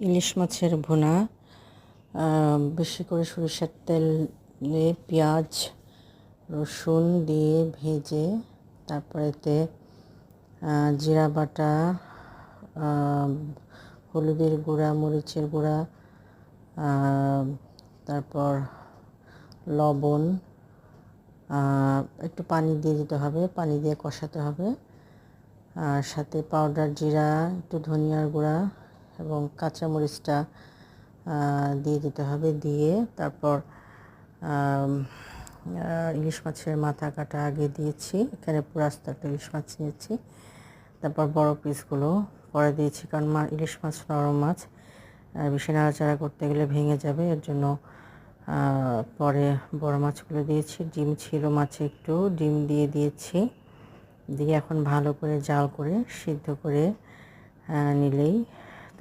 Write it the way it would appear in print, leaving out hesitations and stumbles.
ইলিশ মাছের ভুনা বেশি করে সরিষার তেল দিয়ে পেঁয়াজ রসুন দিয়ে ভেজে তারপরে এতে জিরা বাটা, হলুদের গুঁড়া, মরিচের গুঁড়া, তারপর লবণ, একটু পানি দিয়ে দিতে হবে, পানি দিয়ে কষাতে হবে। আর সাথে পাউডার জিরা, একটু ধনিয়ার গুঁড়া এবং কাঁচামরিচটা দিয়ে দিতে হবে। দিয়ে তারপর ইলিশ মাছের মাথা কাটা আগে দিয়েছি, এখানে পুরো আস্ত একটা ইলিশ মাছ নিয়েছি। তারপর বড় পিসগুলো পরে দিয়েছি, কারণ ইলিশ মাছ নরম মাছ, বেশি নাড়াচাড়া করতে গেলে ভেঙে যাবে, এর জন্য পরে বড় মাছগুলো দিয়েছি। ডিম ছিল মাছে, একটু ডিম দিয়ে দিয়েছি। দিয়ে এখন ভালো করে জাল করে সিদ্ধ করে নিলেই